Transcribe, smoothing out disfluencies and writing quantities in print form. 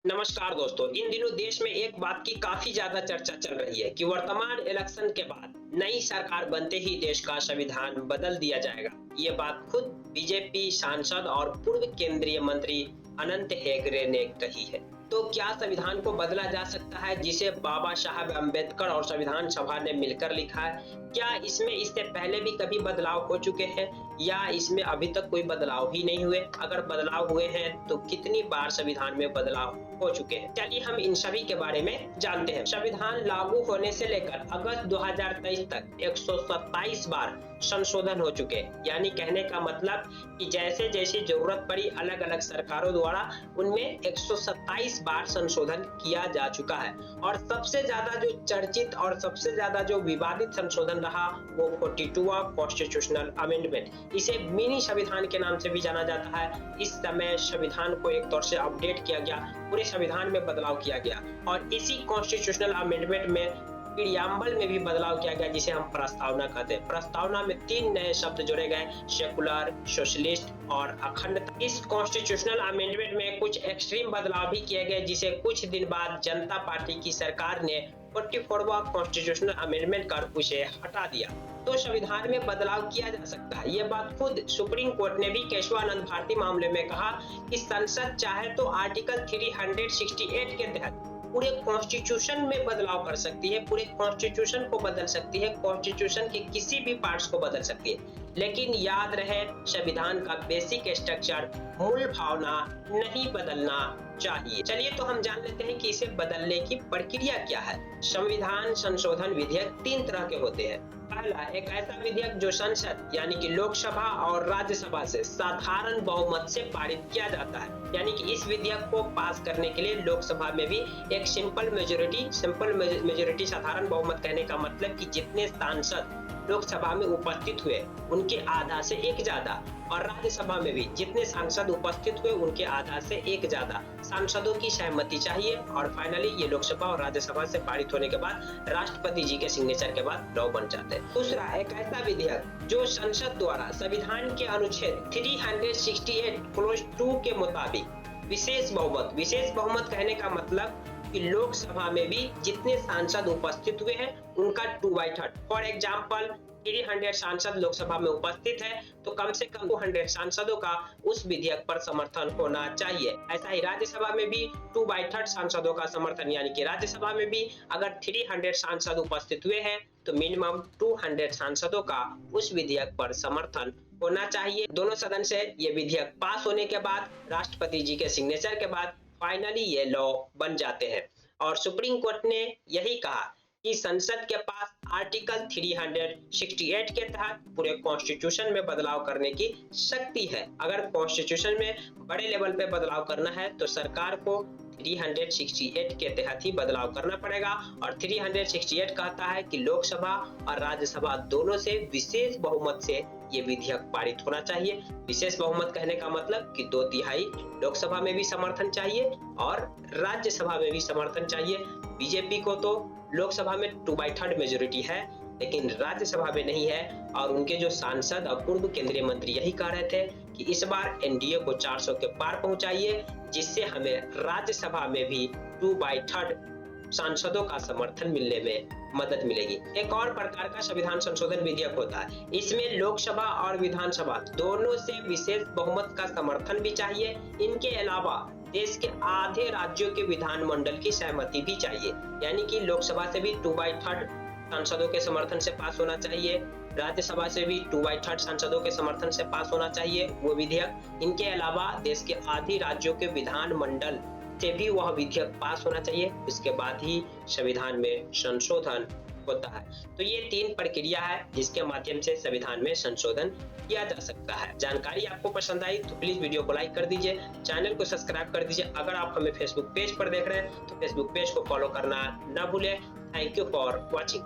नमस्कार दोस्तों, इन दिनों देश में एक बात की काफी ज्यादा चर्चा चल रही है कि वर्तमान इलेक्शन के बाद नई सरकार बनते ही देश का संविधान बदल दिया जाएगा। ये बात खुद बीजेपी सांसद और पूर्व केंद्रीय मंत्री अनंत हेगड़े ने कही है। तो क्या संविधान को बदला जा सकता है, जिसे बाबा साहब अम्बेडकर और संविधान सभा ने मिलकर लिखा है? क्या इसमें इससे पहले भी कभी बदलाव हो चुके हैं या इसमें अभी तक कोई बदलाव ही नहीं हुए? अगर बदलाव हुए हैं तो कितनी बार संविधान में बदलाव हो चुके हैं? चलिए हम इन सभी के बारे में जानते हैं। संविधान लागू होने से लेकर अगस्त 2023 तक 127 बार संशोधन हो चुके हैं। यानी कहने का मतलब कि जैसे जैसे जरूरत पड़ी अलग अलग सरकारों द्वारा उनमें 127 बार संशोधन किया जा चुका है। और सबसे ज्यादा जो चर्चित और सबसे ज्यादा जो विवादित संशोधन रहा वो 42वां कॉन्स्टिट्यूशनल अमेंडमेंट, इसे मिनी संविधान के नाम से भी जाना जाता है। इस समय संविधान को एक तौर से अपडेट किया गया, पूरे संविधान में बदलाव किया गया और इसी कॉन्स्टिट्यूशनल अमेंडमेंट में प्रियम्बल में भी बदलाव किया गया, जिसे हम प्रस्तावना कहते हैं। प्रस्तावना में 3 नए शब्द जोड़े गए, सेकुलर, सोशलिस्ट और अखंडता। इस कॉन्स्टिट्यूशनल अमेंडमेंट में कुछ एक्सट्रीम बदलाव भी किए गए, जिसे कुछ दिन बाद जनता पार्टी की सरकार ने 44वां कॉन्स्टिट्यूशनल अमेंडमेंट कर उसे हटा दिया। तो संविधान में बदलाव किया जा सकता है। ये बात खुद सुप्रीम कोर्ट ने भी केशवानंद भारती मामले में कहा कि संसद चाहे तो आर्टिकल 368 के तहत पूरे कॉन्स्टिट्यूशन में बदलाव कर सकती है, पूरे कॉन्स्टिट्यूशन को बदल सकती है, कॉन्स्टिट्यूशन के किसी भी पार्ट्स को बदल सकती है। लेकिन याद रहे, संविधान का बेसिक स्ट्रक्चर, मूल भावना नहीं बदलना चाहिए। चलिए तो हम जान लेते हैं कि इसे बदलने की प्रक्रिया क्या है। संविधान संशोधन विधेयक 3 तरह के होते हैं। पहला, एक ऐसा विधेयक जो संसद यानी कि लोकसभा और राज्यसभा से साधारण बहुमत से पारित किया जाता है। यानी कि इस विधेयक को पास करने के लिए लोकसभा में भी एक सिंपल मेजोरिटी साधारण बहुमत कहने का मतलब कि जितने सांसद लोकसभा में उपस्थित हुए उनके आधा से एक ज्यादा, और राज्यसभा में भी जितने सांसद उपस्थित हुए उनके आधा से एक ज्यादा सांसदों की सहमति चाहिए। और फाइनली ये लोकसभा और राज्यसभा से पारित होने के बाद राष्ट्रपति जी के सिग्नेचर के बाद लॉ बन जाते हैं। दूसरा, एक ऐसा विधेयक जो संसद द्वारा संविधान के अनुच्छेद 368 क्लॉज 2 के मुताबिक विशेष बहुमत कहने का मतलब कि लोकसभा में भी जितने सांसद उपस्थित हुए हैं उनका 2/3। फॉर एग्जाम्पल 300 सांसद लोकसभा में उपस्थित है तो कम से कम 200 सांसदों का उस विधेयक पर समर्थन होना चाहिए। ऐसा ही राज्यसभा में भी 2/3 सांसदों का समर्थन, यानी कि राज्यसभा में भी अगर 300 सांसद उपस्थित हुए हैं तो मिनिमम 200 सांसदों का उस विधेयक पर समर्थन होना चाहिए। दोनों सदन से ये विधेयक पास होने के बाद राष्ट्रपति जी के सिग्नेचर के बाद फाइनली ये लॉ बन जाते हैं। और सुप्रीम कोर्ट ने यही कहा कि संसद के पास आर्टिकल 368 के तहत पूरे कॉन्स्टिट्यूशन में बदलाव करने की शक्ति है। अगर कॉन्स्टिट्यूशन में बड़े लेवल पे बदलाव करना है तो सरकार को 368 के तहत ही बदलाव करना पड़ेगा। और 368 कहता है कि लोकसभा और राज्यसभा दोनों से विशेष बहुमत से ये विधेयक पारित होना चाहिए। विशेष बहुमत कहने का मतलब कि 2/3 लोकसभा में भी समर्थन चाहिए और राज्यसभा में भी समर्थन चाहिए। बीजेपी को तो लोकसभा में 2/3 मेजोरिटी है लेकिन राज्यसभा में नहीं है। और उनके जो सांसद और पूर्व केंद्रीय मंत्री यही कह रहे थे कि इस बार एनडीए को 400 के पार पहुंचाइए, जिससे हमें राज्यसभा में भी 2/3 सांसदों का समर्थन मिलने में मदद मिलेगी। एक और प्रकार का संविधान संशोधन विधेयक होता है। इसमें लोकसभा और विधानसभा दोनों से विशेष बहुमत का समर्थन भी चाहिए। इनके अलावा देश के आधे राज्यों के विधानमंडल की सहमति भी चाहिए। यानी कि लोकसभा से भी 2/3 सांसदों के समर्थन से पास होना चाहिए, राज्यसभा से भी 2/3 सांसदों के समर्थन से पास होना चाहिए वो विधेयक। इनके अलावा देश के आधी राज्यों के विधानमंडल से भी वह विधेयक पास होना चाहिए। इसके बाद ही संविधान में संशोधन होता है। तो ये 3 प्रक्रिया है जिसके माध्यम से संविधान में संशोधन किया जा सकता है। जानकारी आपको पसंद आई तो प्लीज वीडियो को लाइक कर दीजिए, चैनल को सब्सक्राइब कर दीजिए। अगर आप हमें फेसबुक पेज पर देख रहे हैं तो फेसबुक पेज को फॉलो करना ना भूलें। Thank you for watching.